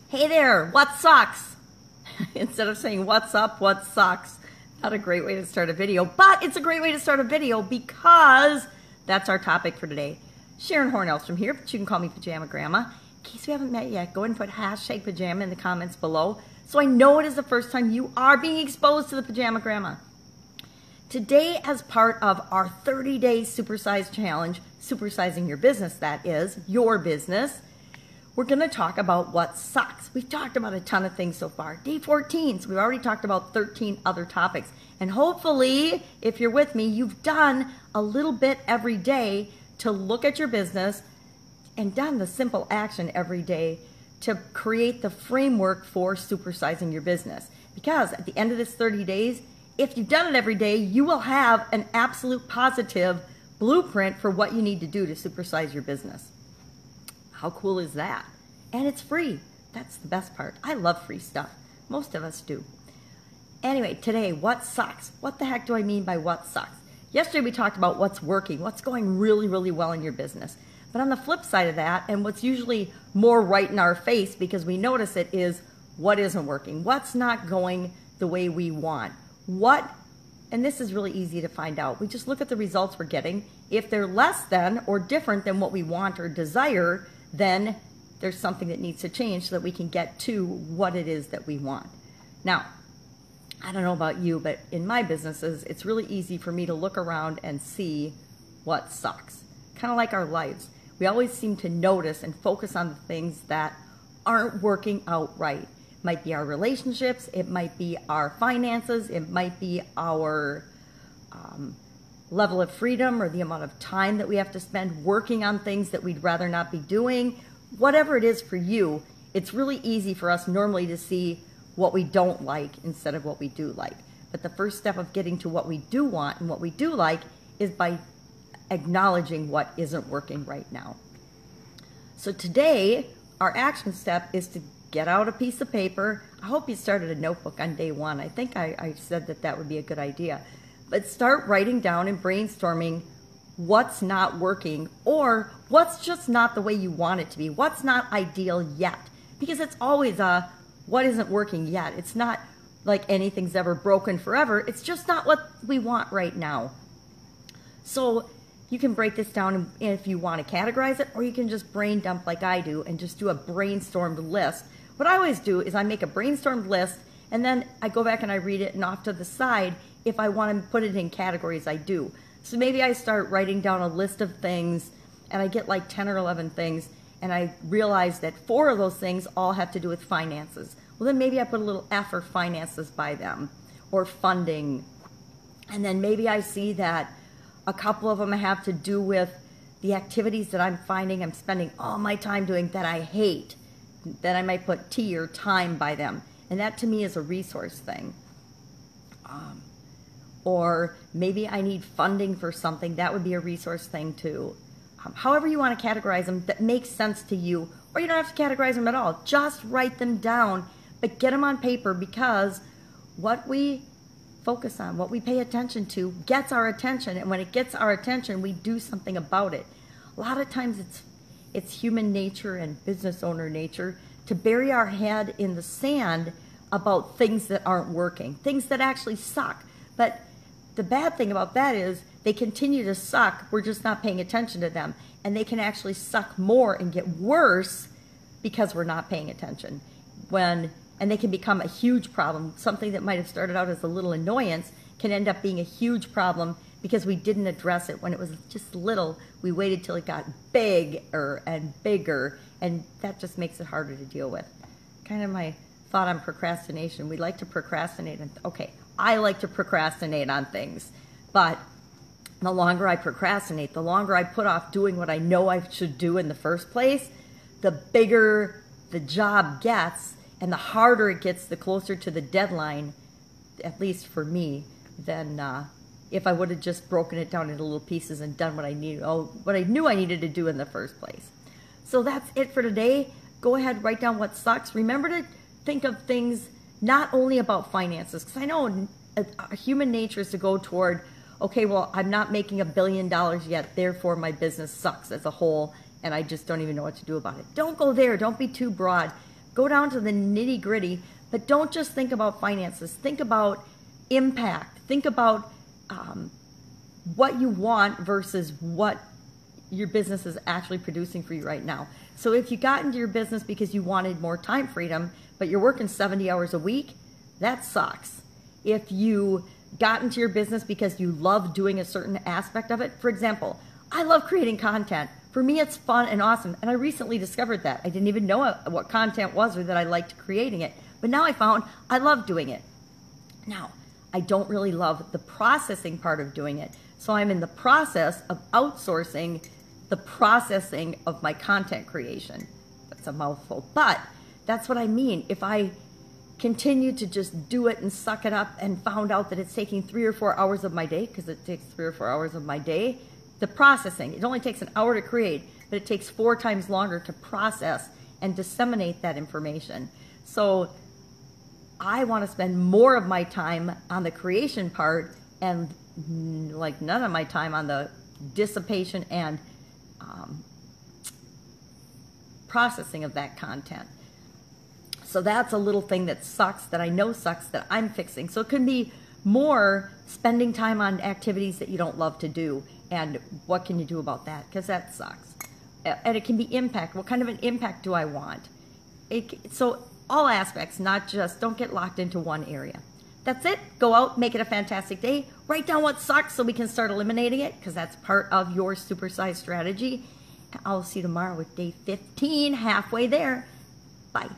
Hey there, what sucks? Instead of saying what's up, what sucks. Not a great way to start a video, but it's a great way to start a video because that's our topic for today. Sharon Horne-Ellstrom here, but you can call me Pajama Grandma. In case we haven't met yet, go ahead and put hashtag pajama in the comments below so I know it is the first time you are being exposed to the Pajama Grandma. Today, as part of our 30-day Supersize challenge, supersizing your business, that is, your business, we're going to talk about what sucks. We've talked about a ton of things so far. Day 14, so we've already talked about 13 other topics. And hopefully, if you're with me, you've done a little bit every day to look at your business and done the simple action every day to create the framework for supersizing your business. Because at the end of this 30 days, if you've done it every day, you will have an absolute positive blueprint for what you need to do to supersize your business. How cool is that? And it's free. That's the best part. I love free stuff. Most of us do. Anyway, today, what sucks? What the heck do I mean by what sucks? Yesterday we talked about what's working, what's going really, really well in your business. But on the flip side of that, and what's usually more right in our face because we notice it, is what isn't working. What's not going the way we want. And this is really easy to find out. We just look at the results we're getting. If they're less than or different than what we want or desire, then there's something that needs to change so that we can get to what it is that we want. Now, I don't know about you, but in my businesses, it's really easy for me to look around and see what sucks. Kind of like our lives. We always seem to notice and focus on the things that aren't working out right. It might be our relationships, it might be our finances, it might be our level of freedom or the amount of time that we have to spend working on things that we'd rather not be doing. Whatever it is for you, it's really easy for us normally to see what we don't like instead of what we do like. But the first step of getting to what we do want and what we do like is by acknowledging what isn't working right now. So today, our action step is to get out a piece of paper. I hope you started a notebook on day one. I think I said that that would be a good idea. But start writing down and brainstorming what's not working or what's just not the way you want it to be. What's not ideal yet. Because it's always what isn't working yet. It's not like anything's ever broken forever. It's just not what we want right now. So you can break this down if you want to categorize it, or you can just brain dump like I do and just do a brainstormed list. What I always do is I make a brainstormed list and then I go back and I read it, and off to the side, if I want to put it in categories, I do. So maybe I start writing down a list of things and I get like 10 or 11 things, and I realize that 4 of those things all have to do with finances. Well, then maybe I put a little F for finances by them, or funding. And then maybe I see that a couple of them have to do with the activities that I'm finding I'm spending all my time doing that I hate. Then I might put T or time by them. And that to me is a resource thing. Or maybe I need funding for something. That would be a resource thing too. However you want to categorize them that makes sense to you. Or you don't have to categorize them at all. Just write them down, but get them on paper, because what we focus on, what we pay attention to, gets our attention. And when it gets our attention, we do something about it. A lot of times it's human nature and business owner nature to bury our head in the sand about things that aren't working, things that actually suck. But the bad thing about that is they continue to suck. We're just not paying attention to them. And they can actually suck more and get worse because we're not paying attention. And they can become a huge problem. Something that might have started out as a little annoyance can end up being a huge problem because we didn't address it when it was just little. We waited till it got bigger and bigger, and that just makes it harder to deal with. Kind of my thought on procrastination. We like to procrastinate. Okay, I like to procrastinate on things, but the longer I procrastinate, the longer I put off doing what I know I should do in the first place, the bigger the job gets, and the harder it gets the closer to the deadline, at least for me, than if I would have just broken it down into little pieces and done what I knew I needed to do in the first place. So that's it for today. Go ahead, write down what sucks. Remember to think of things not only about finances, because I know human nature is to go toward, okay, well, I'm not making $1 billion yet, therefore my business sucks as a whole, and I just don't even know what to do about it. Don't go there. Don't be too broad. Go down to the nitty gritty, but don't just think about finances. Think about impact. Think about what you want versus what your business is actually producing for you right now. So if you got into your business because you wanted more time freedom, but you're working 70 hours a week, that sucks. If you got into your business because you love doing a certain aspect of it, for example, I love creating content. For me, it's fun and awesome. And I recently discovered that. I didn't even know what content was or that I liked creating it. But now I found I love doing it. Now, I don't really love the processing part of doing it. So I'm in the process of outsourcing the processing of my content creation. That's a mouthful. But that's what I mean. If I continue to just do it and suck it up and found out that it's taking 3 or 4 hours of my day, because it takes 3 or 4 hours of my day, the processing, it only takes an hour to create, but it takes 4 times longer to process and disseminate that information. So I want to spend more of my time on the creation part and like none of my time on the dissipation and processing of that content. So that's a little thing that sucks, that I know sucks, that I'm fixing. So it can be more spending time on activities that you don't love to do. And what can you do about that? Because that sucks. And it can be impact. What kind of an impact do I want? So all aspects, not just, don't get locked into one area. That's it. Go out, make it a fantastic day. Write down what sucks so we can start eliminating it, because that's part of your supersize strategy. I'll see you tomorrow with day 15, halfway there. Bye.